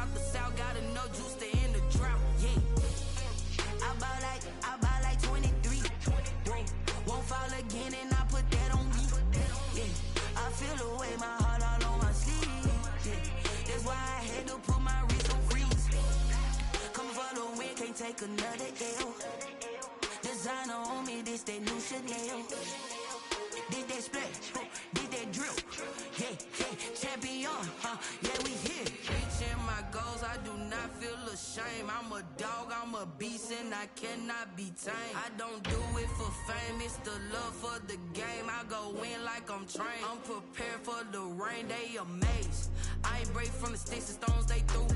out the south, got enough juice to end the drought. Yeah. I buy like 23. Won't fall again and I put that on me. Yeah. I feel the way, my heart all on my sleeve. Yeah. That's why I had to put my wrist on freeze. Coming for the win, can't take another L. Designer on me, this that new Chanel. This that splash, this that drip. Yeah, champion, yeah, we here. Reaching my goals, I do not feel ashamed. I'm a dog, I'm a beast, and I cannot be tamed. I don't do it for fame, it's the love for the game. I go in like I'm trained. I'm prepared for the rain, they amazed. I ain't break from the sticks and stones they threw.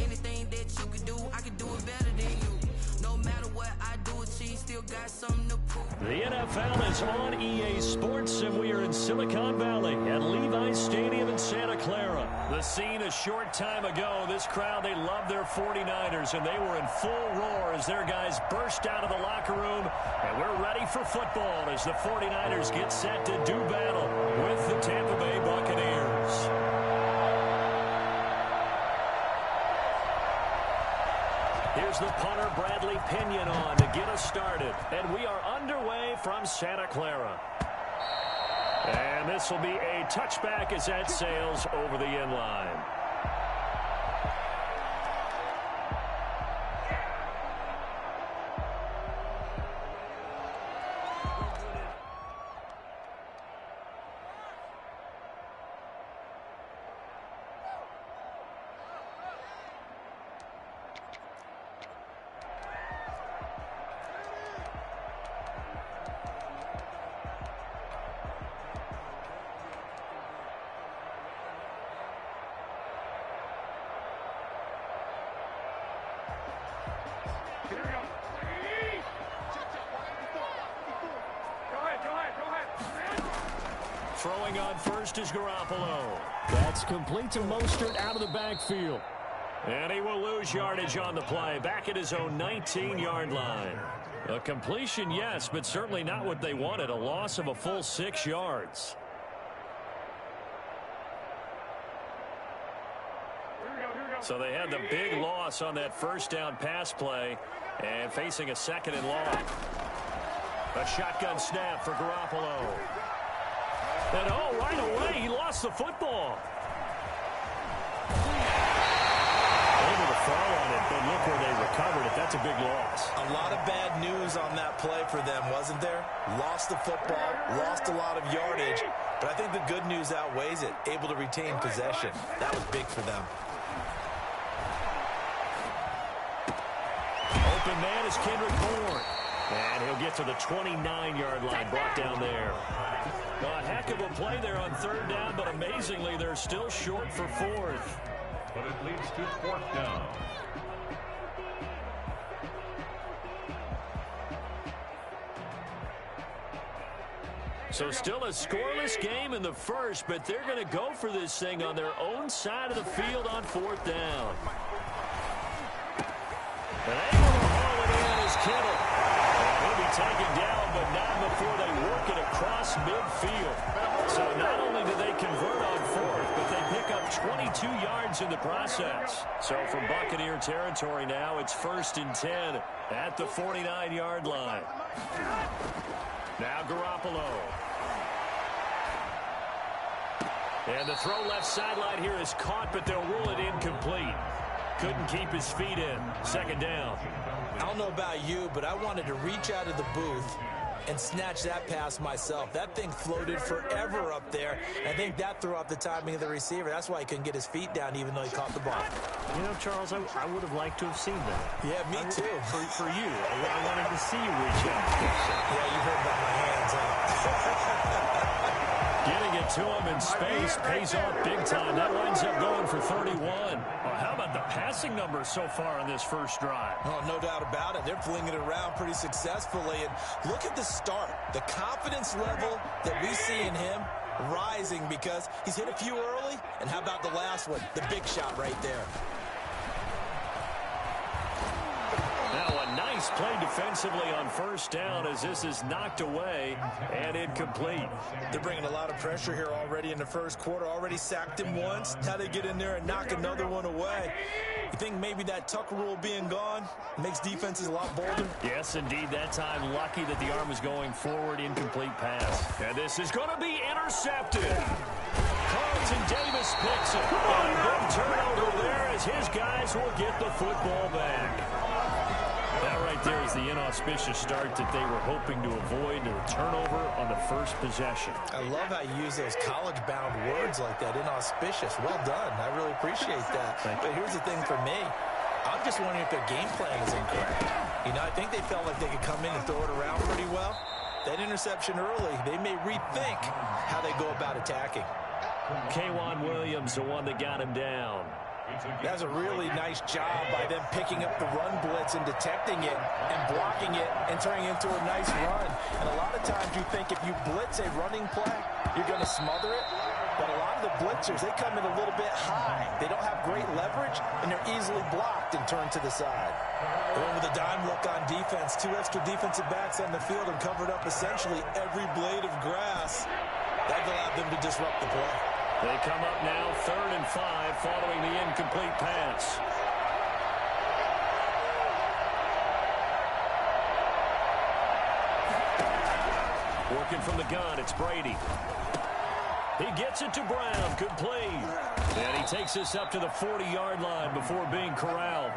Anything that you can do, I can do it better than you. No matter what I do, achieve, still got something to prove. The NFL is on EA Sports, and we are in Silicon Valley at Levi's Stadium in Santa Clara. The scene a short time ago, this crowd, they love their 49ers, and they were in full roar as their guys burst out of the locker room. And we're ready for football as the 49ers get set to do battle with the Tampa Bay Buccaneers. Here's the punter, Bradley Pinion, on to get us started. And we are underway from Santa Clara. And this will be a touchback as that sails over the end line. Throwing on first is Garoppolo. That's complete to Mostert out of the backfield. And he will lose yardage on the play, back at his own 19-yard line. A completion, yes, but certainly not what they wanted, a loss of a full 6 yards. So they had the big loss on that first down pass play and facing a second and long. A shotgun snap for Garoppolo. And oh, right away, he lost the football. Able to fall on it, but look where they recovered it. That's a big loss. A lot of bad news on that play for them, wasn't there? Lost the football, lost a lot of yardage, but I think the good news outweighs it. Able to retain possession. That was big for them. Open man is Kendrick Bourne. And he'll get to the 29-yard line, brought down there. A heck of a play there on third down, but amazingly, they're still short for fourth. But it leads to fourth down. So still a scoreless game in the first, but they're going to go for this thing on their own side of the field on fourth down. And able to haul it in is Kittle. He'll be taken down, but not before they work it across midfield. So not only do they convert on fourth, but they pick up 22 yards in the process. So from Buccaneer territory now, it's 1st and 10 at the 49-yard line. Now Garoppolo. And the throw left sideline here is caught, but they'll rule it incomplete. Couldn't keep his feet in. Second down. I don't know about you, but I wanted to reach out of the booth and snatch that pass myself. That thing floated forever up there. I think that threw off the timing of the receiver. That's why he couldn't get his feet down even though he caught the ball. You know, Charles, I would have liked to have seen that. Yeah, me too. For you. I wanted to see you reach out. Yeah, you heard about my hands, huh? Getting it to him in space pays off big time. That winds up going for 31. Well, how about the passing numbers so far on this first drive? Oh, no doubt about it. They're flinging it around pretty successfully. And look at the start. The confidence level that we see in him rising because he's hit a few early. And how about the last one? The big shot right there. Now a nice play defensively on first down as this is knocked away and incomplete. They're bringing a lot of pressure here already in the first quarter. Already sacked him once. Now they get in there and knock another one away. You think maybe that Tucker rule being gone makes defenses a lot bolder? Yes, indeed. That time, lucky that the arm was going forward. Incomplete pass. And this is going to be intercepted. Carlton Davis picks it. A big turnover there as his guys will get the football back. That right there is the inauspicious start that they were hoping to avoid, the turnover on the first possession. I love how you use those college-bound words like that, inauspicious. Well done. I really appreciate that. But here's the thing for me. I'm just wondering if their game plan is incorrect. You know, I think they felt like they could come in and throw it around pretty well. That interception early, they may rethink how they go about attacking. K'Waun Williams, the one that got him down. That's a really nice job by them picking up the run blitz and detecting it and blocking it and turning it into a nice run. And a lot of times you think if you blitz a running play, you're going to smother it. But a lot of the blitzers, they come in a little bit high. They don't have great leverage, and they're easily blocked and turned to the side. Going with a dime look on defense. 2 extra defensive backs on the field and covered up essentially every blade of grass. That allowed them to disrupt the play. They come up now 3rd and 5 following the incomplete pass. Working from the gun, it's Brady. He gets it to Brown, complete. And he takes this up to the 40-yard line before being corralled.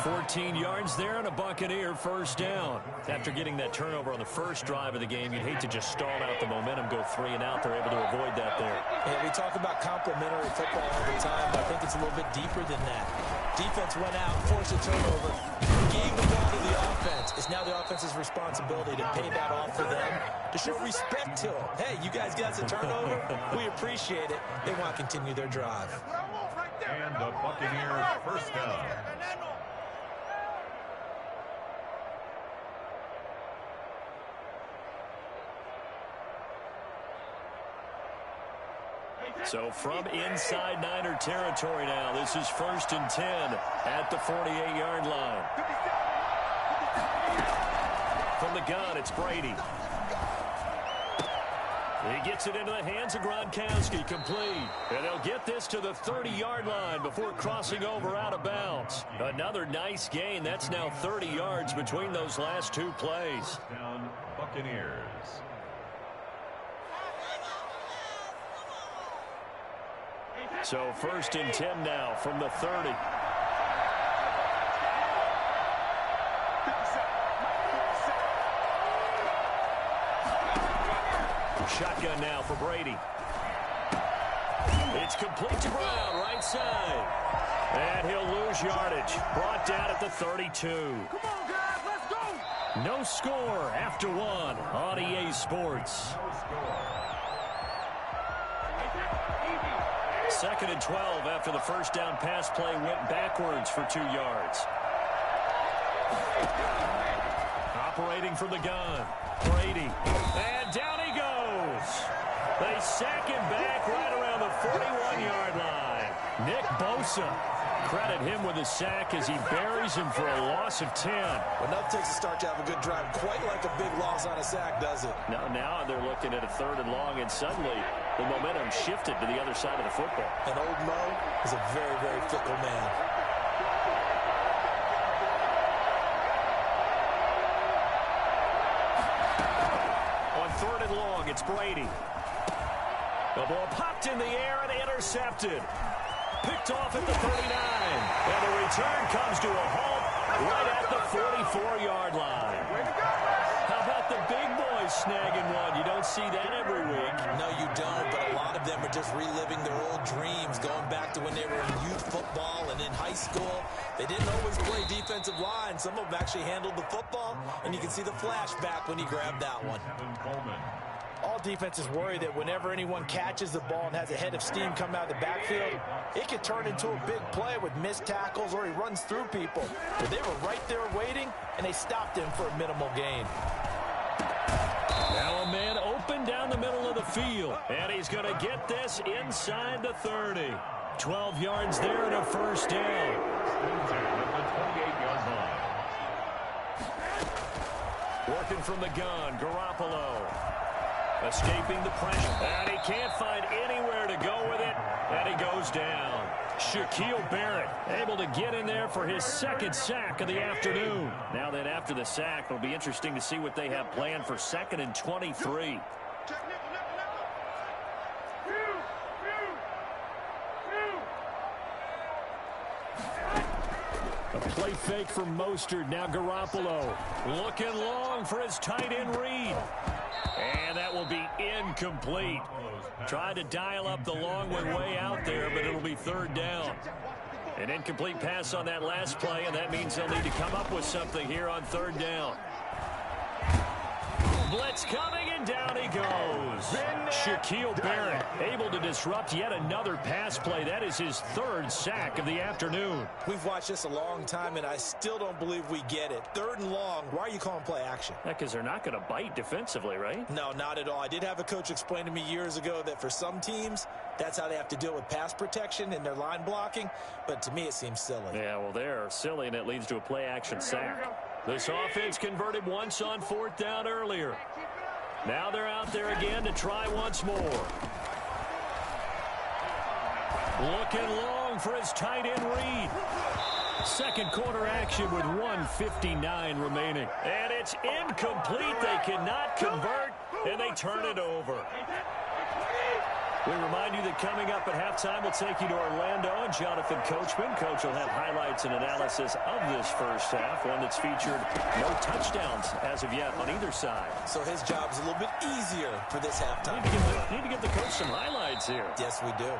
14 yards there and a Buccaneer first down. After getting that turnover on the first drive of the game, you'd hate to just stall out the momentum, go 3 and out. They're able to avoid that there. Yeah, we talk about complementary football all the time, but I think it's a little bit deeper than that. Defense went out, forced a turnover, gave the ball to the offense. It's now the offense's responsibility to pay that off for them, to show respect to them. Hey, you guys got a turnover? We appreciate it. They want to continue their drive. And the Buccaneers first down. So from inside Niner territory now, this is 1st and 10 at the 48-yard line. From the gun, it's Brady. He gets it into the hands of Gronkowski, complete. And they'll get this to the 30-yard line before crossing over out of bounds. Another nice gain. That's now 30 yards between those last 2 plays. Down Buccaneers. So 1st and 10 now from the 30. Shotgun now for Brady. It's complete to Brown, right side. And he'll lose yardage. Brought down at the 32. Come on, guys, let's go. No score after 1 on EA Sports. 2nd and 12 after the first down pass play went backwards for 2 yards. Operating from the gun, Brady. And down he goes. They sack him back right around the 41-yard line. Nick Bosa, credit him with a sack as he buries him for a loss of 10. Well, nothing takes a start to have a good drive. Quite like a big loss on a sack, does it? Now they're looking at a 3rd and long, and suddenly the momentum shifted to the other side of the football. And old Mo is a very, very fickle man. On 3rd and long, it's Brady. The ball popped in the air and intercepted. Picked off at the 39. And the return comes to a halt right at the 44-yard line. How about the big boys snagging one? You don't see that every week. No, you don't, but a lot of them are just reliving their old dreams, going back to when they were in youth football and in high school. They didn't always play defensive line. Some of them actually handled the football, and you can see the flashback when he grabbed that one. All defenses worry that whenever anyone catches the ball and has a head of steam come out of the backfield, it could turn into a big play with missed tackles or he runs through people. But they were right there waiting, and they stopped him for a minimal gain. Now a man open down the middle of the field, and he's going to get this inside the 30. 12 yards there and a first down. Working from the gun, Garoppolo. Escaping the pressure. And he can't find anywhere to go with it. And he goes down. Shaquille Barrett able to get in there for his second sack of the afternoon. Now then, after the sack, it'll be interesting to see what they have planned for 2nd and 23. A play fake from Mostert. Now Garoppolo looking long for his tight end read. And that will be incomplete. Tried to dial up the long one way out there, but it'll be 3rd down. An incomplete pass on that last play, and that means they'll need to come up with something here on 3rd down. Blitz coming, and down he goes. Shaquille Barrett able to disrupt yet another pass play. That is his 3rd sack of the afternoon. We've watched this a long time, and I still don't believe we get it. 3rd and long. Why are you calling play action? Because they're not going to bite defensively, right? No, not at all. I did have a coach explain to me years ago that for some teams, that's how they have to deal with pass protection and their line blocking. But to me, it seems silly. Yeah, well, they're silly, and it leads to a play action sack. This offense converted once on 4th down earlier. Now they're out there again to try once more. Looking long for his tight end read. Second quarter action with 1:59 remaining. And it's incomplete. They cannot convert, and they turn it over. We remind you that coming up at halftime, we'll take you to Orlando and Jonathan Coachman. Coach will have highlights and analysis of this first half, one that's featured no touchdowns as of yet on either side. So his job is a little bit easier for this halftime. Need to get the coach some highlights here. Yes, we do.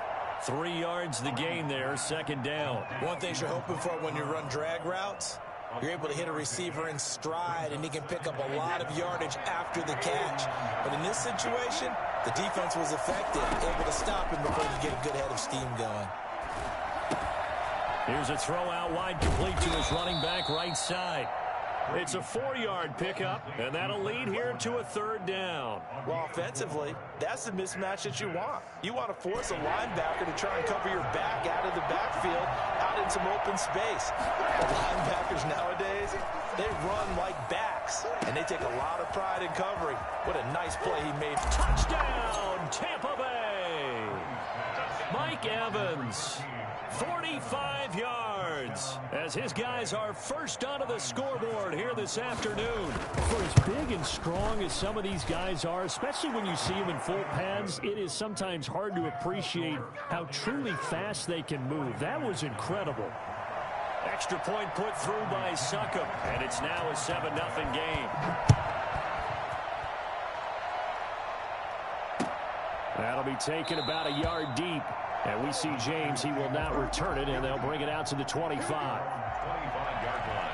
3 yards the gain there, 2nd down. One thing you're hoping for when you run drag routes, you're able to hit a receiver in stride, and he can pick up a lot of yardage after the catch. But in this situation, the defense was effective, able to stop him before he get a good head of steam going. Here's a throw out wide, complete to his running back right side. It's a 4-yard pickup, and that'll lead here to a 3rd down. Well, offensively, that's the mismatch that you want. You want to force a linebacker to try and cover your back out of the backfield, out in some open space. The linebackers nowadays, they run like backs, and they take a lot of pride in covering. What a nice play he made. Touchdown, Tampa Bay! Mike Evans, 45 yards, as his guys are first onto the scoreboard here this afternoon. For as big and strong as some of these guys are, especially when you see them in full pads, it is sometimes hard to appreciate how truly fast they can move. That was incredible. Extra point put through by Succop, and it's now a 7-0 game. That'll be taken about a yard deep. And we see James, he will not return it, and they'll bring it out to the 25. 25-yard line.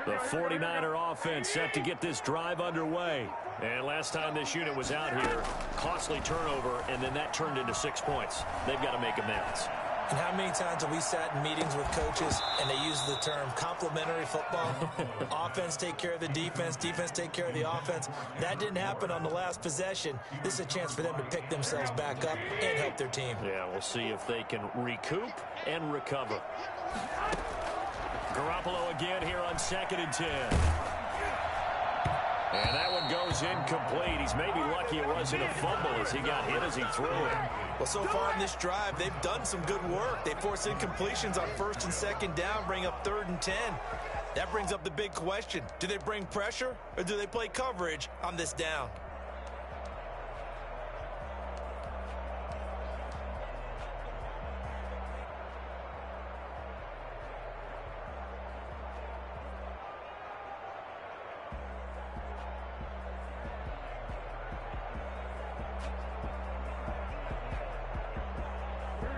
The 49er offense set to get this drive underway. And last time this unit was out here, costly turnover, and then that turned into 6 points. They've got to make amends. And how many times have we sat in meetings with coaches and they use the term complementary football? Offense take care of the defense, defense take care of the offense. That didn't happen on the last possession. This is a chance for them to pick themselves back up and help their team. Yeah, we'll see if they can recoup and recover. Garoppolo again here on 2nd and 10. And that one goes incomplete. He's maybe lucky it wasn't a fumble as he got hit as he threw it. Well, so far in this drive, they've done some good work. They force incompletions on 1st and 2nd down, bring up 3rd and 10. That brings up the big question. Do they bring pressure or do they play coverage on this down?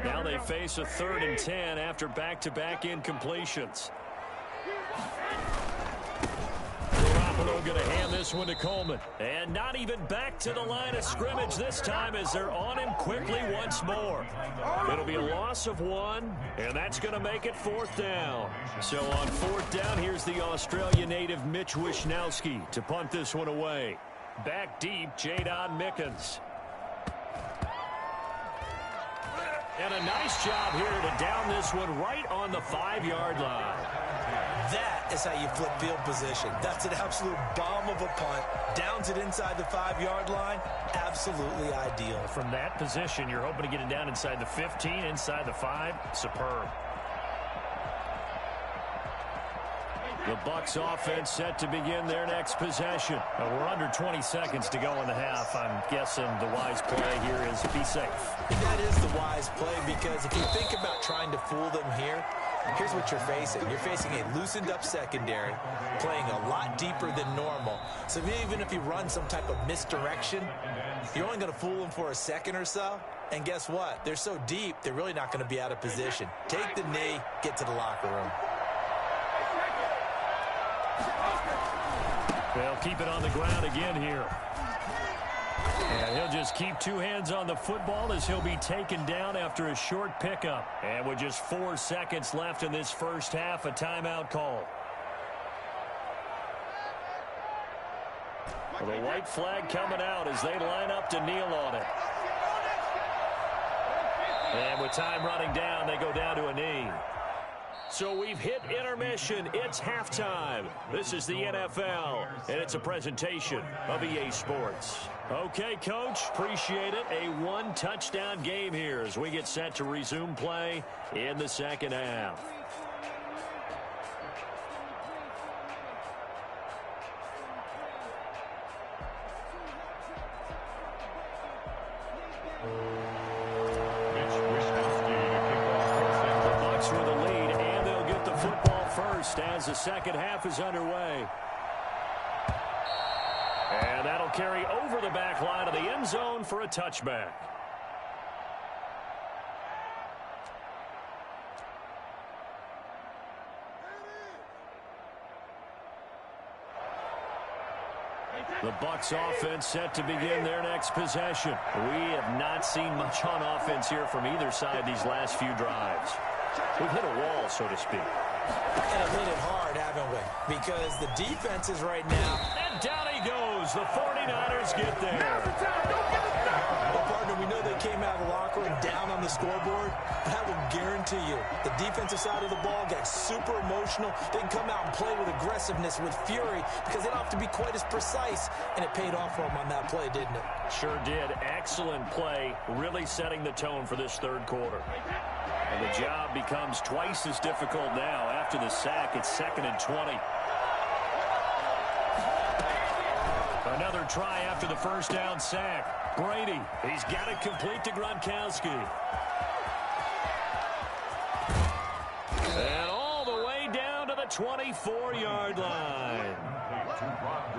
Now they face a 3rd and 10 after back-to-back incompletions. Buffalo going to hand this one to Coleman. And not even back to the line of scrimmage this time as they're on him quickly once more. It'll be a loss of 1, and that's going to make it 4th down. So on 4th down, here's the Australia native Mitch Wishnowsky to punt this one away. Back deep, Jadon Mickens. And a nice job here to down this one right on the 5-yard line. That is how you flip field position. That's an absolute bomb of a punt. Downs it inside the 5-yard line. Absolutely ideal. From that position, you're hoping to get it down inside the 15, inside the 5. Superb. The Bucs offense set to begin their next possession. We're under 20 seconds to go in the half. I'm guessing the wise play here is be safe. That is the wise play, because if you think about trying to fool them here, here's what you're facing. You're facing a loosened up secondary, playing a lot deeper than normal. So even if you run some type of misdirection, you're only going to fool them for a second or so. And guess what? They're so deep, they're really not going to be out of position. Take the knee, get to the locker room. They'll keep it on the ground again here. And he'll just keep 2 hands on the football as he'll be taken down after a short pickup. And with just 4 seconds left in this first half, a timeout call. Well, the white flag coming out as they line up to kneel on it. And with time running down, they go down to a knee. So we've hit intermission. It's halftime. This is the NFL, and it's a presentation of EA Sports. Okay, Coach, appreciate it. A 1-touchdown game here as we get set to resume play in the second half. As the second half is underway. And that'll carry over the back line of the end zone for a touchback. The Bucs offense set to begin their next possession. We have not seen much on offense here from either side these last few drives. We've hit a wall, so to speak. And have hit it hard, haven't we? Because the defenses right now... And down he goes. The 49ers get there. Well, partner, we know they came out of the locker room down on the scoreboard. But I will guarantee you, the defensive side of the ball got super emotional. They can come out and play with aggressiveness, with fury, because they don't have to be quite as precise. And it paid off for them on that play, didn't it? Sure did. Excellent play, really setting the tone for this third quarter. And the job becomes twice as difficult now. After the sack, it's 2nd and 20. Another try after the first down sack. Brady, he's got it complete to Gronkowski. And all the way down to the 24-yard line.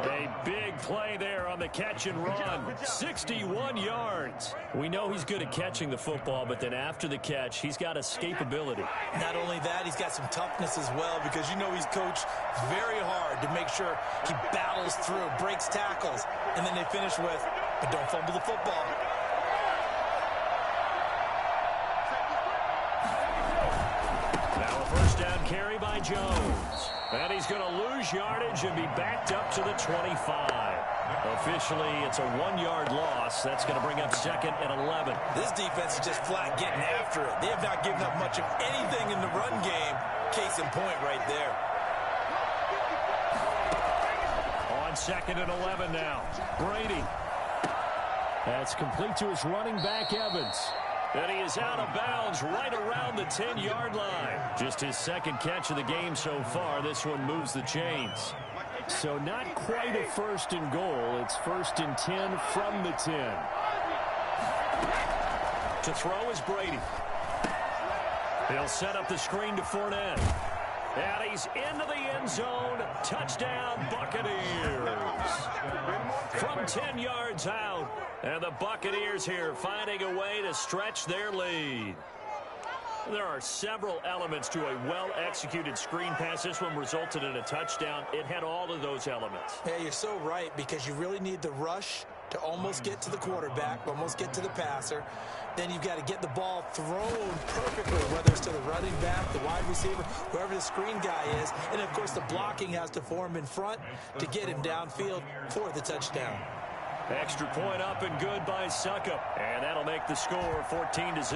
A big play there on the catch and run. 61 yards. We know he's good at catching the football, but then after the catch, he's got escapability. Not only that, he's got some toughness as well, because you know he's coached very hard to make sure he battles through, breaks tackles, and then they finish with, but don't fumble the football. Now a first down carry by Jones. And he's going to lose yardage and be backed up to the 25. Officially, it's a 1-yard loss. That's going to bring up 2nd and 11. This defense is just flat getting after it. They have not given up much of anything in the run game. Case in point right there. On 2nd and 11 now. Brady. That's complete to his running back, Evans. And he is out of bounds right around the 10-yard line. Just his second catch of the game so far. This one moves the chains. So not quite a 1st and goal. It's 1st and 10 from the 10. To throw is Brady. He'll set up the screen to Fournette. And he's into the end zone. Touchdown, Buccaneers. From 10 yards out. And the Buccaneers here finding a way to stretch their lead. There are several elements to a well-executed screen pass. This one resulted in a touchdown. It had all of those elements. Yeah, you're so right, because you really need the rush to almost get to the quarterback, almost get to the passer. Then you've got to get the ball thrown perfectly, whether it's to the running back, the wide receiver, whoever the screen guy is. And, of course, the blocking has to form in front to get him downfield for the touchdown. Extra point up and good by Succop. And that'll make the score 14-0.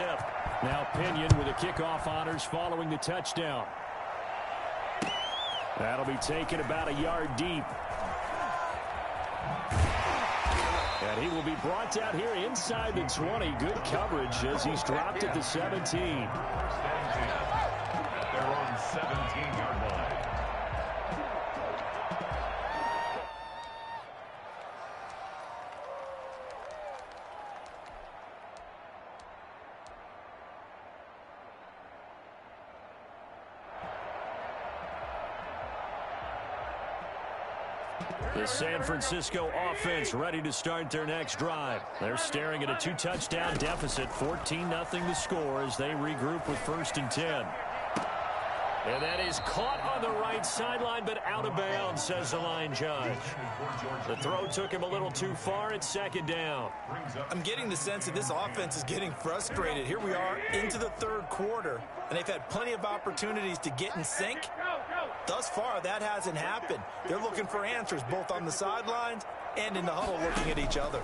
Now Pinion with the kickoff honors following the touchdown. That'll be taken about a yard deep. And he will be brought down here inside the 20. Good coverage as he's dropped at the 17. First and 10 at their own 17-yard line. The San Francisco offense ready to start their next drive. They're staring at a 2-touchdown deficit, 14-0 the score as they regroup with 1st and 10. And that is caught on the right sideline, but out of bounds, says the line judge. The throw took him a little too far. It's 2nd down. I'm getting the sense that this offense is getting frustrated. Here we are into the 3rd quarter, and they've had plenty of opportunities to get in sync. Thus far, that hasn't happened. They're looking for answers both on the sidelines and in the huddle looking at each other.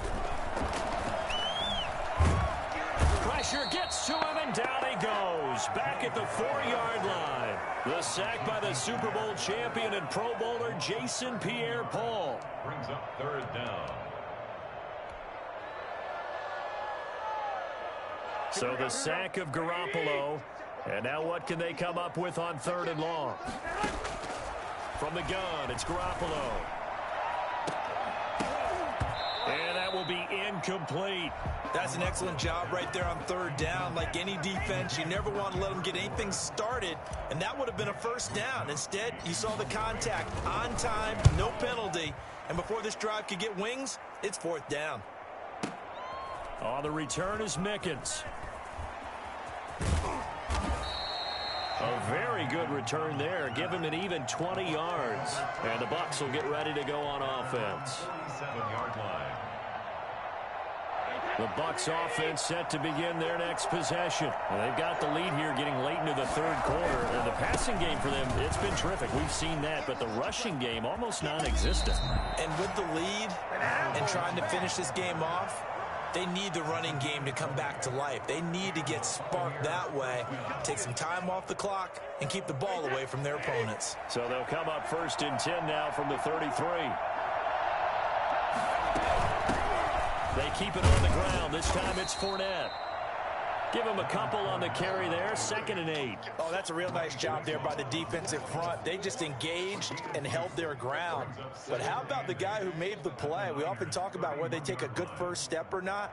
Pressure gets to him, and down he goes. Back at the 4-yard line. The sack by the Super Bowl champion and Pro Bowler Jason Pierre-Paul. Brings up 3rd down. So the sack of Garoppolo. And now what can they come up with on 3rd and long? From the gun, it's Garoppolo. And that will be incomplete. That's an excellent job right there on 3rd down. Like any defense, you never want to let them get anything started, and that would have been a 1st down. Instead, you saw the contact on time, no penalty, and before this drive could get wings, it's 4th down. On the return is Mickens. A very good return there. Give him an even 20 yards. And the Bucs will get ready to go on offense. 7-yard line. The Bucs offense set to begin their next possession. And they've got the lead here getting late into the 3rd quarter. And the passing game for them, it's been terrific. We've seen that. But the rushing game, almost non-existent. And with the lead and trying to finish this game off, they need the running game to come back to life. They need to get sparked that way, take some time off the clock, and keep the ball away from their opponents. So they'll come up 1st and 10 now from the 33. They keep it on the ground. This time it's Fournette. Give him a couple on the carry there. 2nd and 8. Oh, that's a real nice job there by the defensive front. They just engaged and held their ground. But how about the guy who made the play? We often talk about whether they take a good first step or not.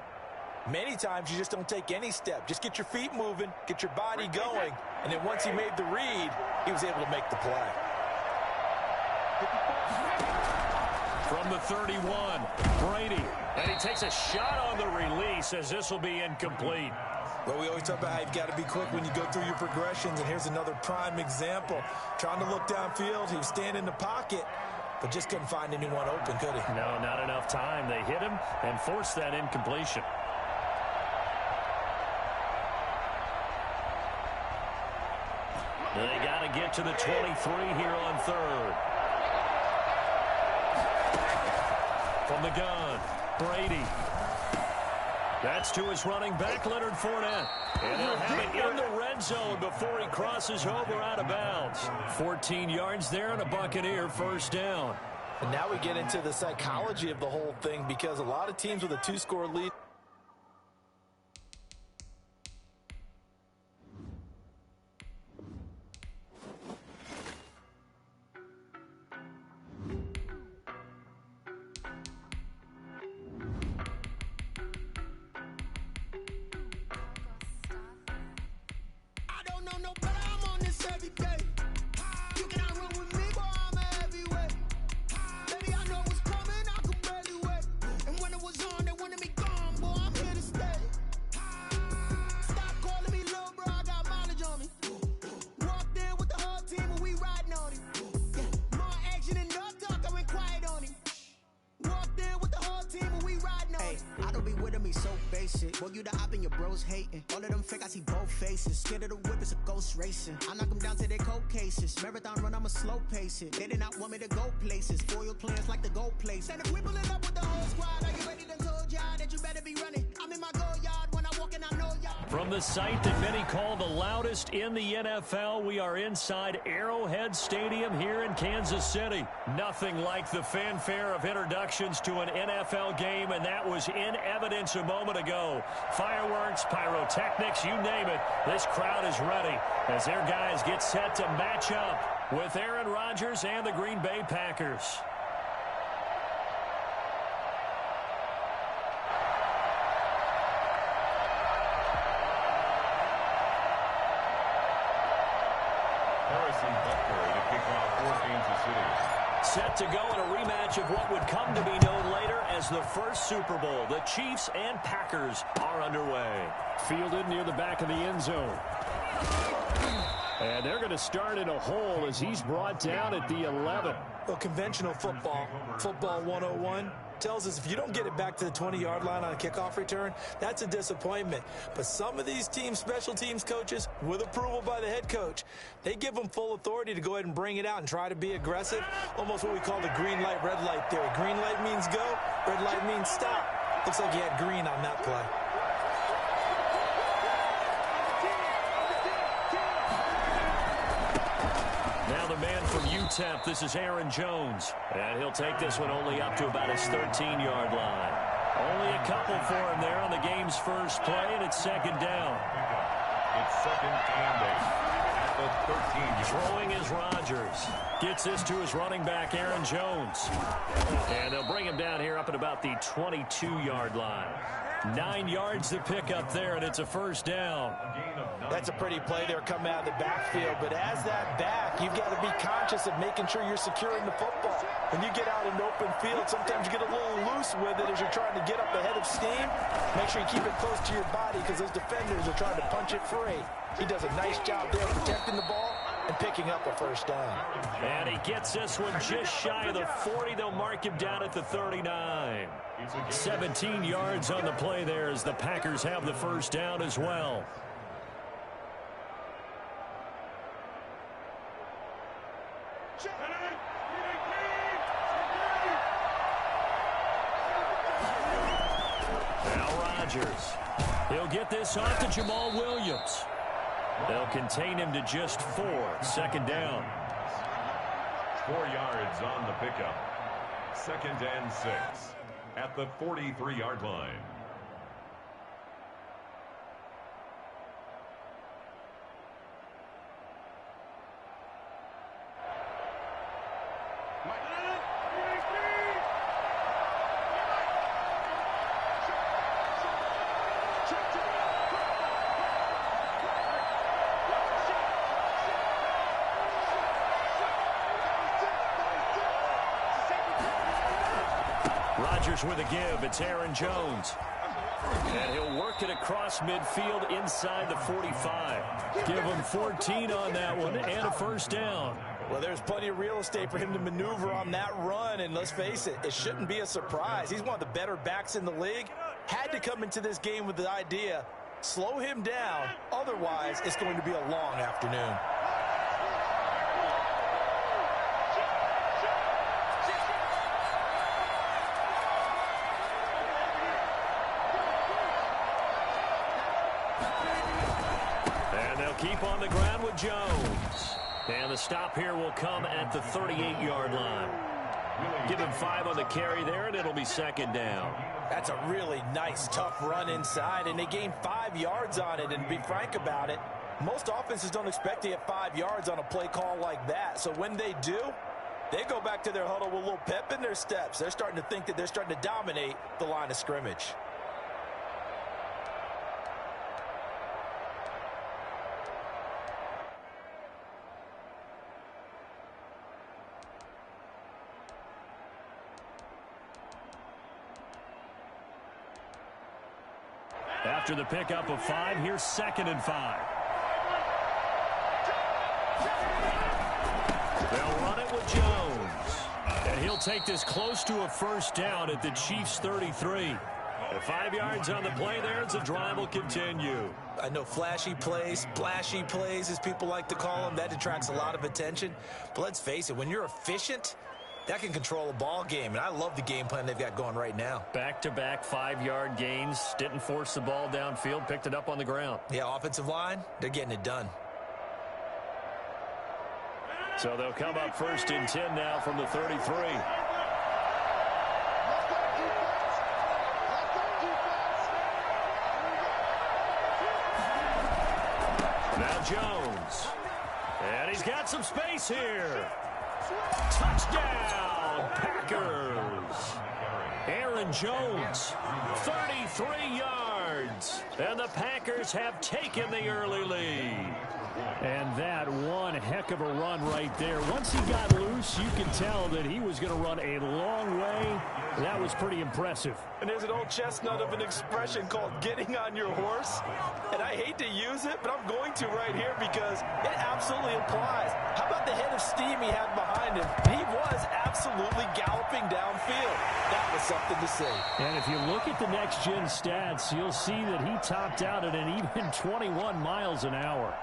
Many times you just don't take any step. Just get your feet moving, get your body going, and then once he made the read, he was able to make the play. From the 31, Brady. And he takes a shot on the release as this will be incomplete. Well, we always talk about how you've got to be quick when you go through your progressions, and here's another prime example. Trying to look downfield, he was standing in the pocket, but just couldn't find anyone open, could he? No, not enough time. They hit him and forced that incompletion. They got to get to the 23 here on 3rd. From the gun, Brady. That's to his running back, Leonard Fournette. And he'll have it in the red zone before he crosses over out of bounds. 14 yards there and a Buccaneer 1st down. And now we get into the psychology of the whole thing, because a lot of teams with a 2-score lead hoes hating. All of them fake, I see both faces. Scared of the whip, it's a ghost racing. I knock them down to their cold cases. Marathon run, I'ma slow pace it. They did not want me to go places. Foil plans like the gold place. And if we pulling up with the whole squad, are you ready to told y'all that you better be running? I'm in my go yard when I walk in, I know y'all. From the site that many call the loudest in the NFL, we are inside Arrowhead Stadium here in Kansas City. Nothing like the fanfare of introductions to an NFL game, and that was in evidence a moment ago. Fireworks, pyrotechnics, you name it. This crowd is ready as their guys get set to match up with Aaron Rodgers and the Green Bay Packers. Set to go in a rematch of what would come to be known later as the first Super Bowl. The Chiefs and Packers are underway. Fielded near the back of the end zone. And they're going to start in a hole as he's brought down at the 11. Well, conventional football 101, tells us if you don't get it back to the 20-yard line on a kickoff return, that's a disappointment. But some of these teams, special teams coaches, with approval by the head coach, they give them full authority to go ahead and bring it out and try to be aggressive, almost what we call the green light, red light theory. Green light means go, red light means stop. Looks like he had green on that play. Now the man from UTEP, this is Aaron Jones. And he'll take this one only up to about his 13-yard line. Only a couple for him there on the game's first play, and it's second down. It's second and 8 at the 13. Throwing is Rodgers. Gets this to his running back, Aaron Jones. And they'll bring him down here up at about the 22-yard line. 9 yards to pick up there, and it's a first down. That's a pretty play there coming out of the backfield. But as that back, you've got to be conscious of making sure you're securing the football. When you get out in open field, sometimes you get a little loose with it as you're trying to get up ahead of steam. Make sure you keep it close to your body because those defenders are trying to punch it free. He does a nice job there protecting the ball and picking up a first down. And he gets this one just shy of the 40. They'll mark him down at the 39. 17 yards on the play there as the Packers have the first down as well. Now Rodgers. He'll get this off to Jamal Williams. They'll contain him to just 4. Second down. 4 yards on the pickup. Second and 6 at the 43-yard line. Rodgers with a give. It's Aaron Jones. And he'll work it across midfield inside the 45. Give him 14 on that one and a first down. Well, there's plenty of real estate for him to maneuver on that run, and let's face it, it shouldn't be a surprise. He's one of the better backs in the league. Had to come into this game with the idea, slow him down, otherwise it's going to be a long afternoon. Keep on the ground with Jones. And the stop here will come at the 38-yard line. Give him 5 on the carry there, and it'll be second down. That's a really nice, tough run inside, and they gained 5 yards on it. And to be frank about it, most offenses don't expect to get 5 yards on a play call like that. So when they do, they go back to their huddle with a little pep in their steps. They're starting to think that they're starting to dominate the line of scrimmage. After the pickup of 5, here's second and 5. They'll run it with Jones. And he'll take this close to a first down at the Chiefs' 33. 5 yards on the play there as the drive will continue. I know flashy plays, splashy plays, as people like to call them, that attracts a lot of attention. But let's face it, when you're efficient, that can control a ball game, and I love the game plan they've got going right now. Back-to-back 5-yard gains, didn't force the ball downfield, picked it up on the ground. Yeah, offensive line, they're getting it done. So they'll come up 1st and 10 now from the 33. Now Jones. And he's got some space here. Touchdown, Packers. Aaron Jones, 33 yards. And the Packers have taken the early lead. And that one heck of a run right there. Once he got loose, you could tell that he was going to run a long way. That was pretty impressive. And there's an old chestnut of an expression called getting on your horse. And I hate to use it, but I'm going to right here because it absolutely applies. How about the head of steam he had behind him? He was absolutely galloping downfield. That was something to see. And if you look at the next-gen stats, you'll see that he topped out at an even 21 miles an hour.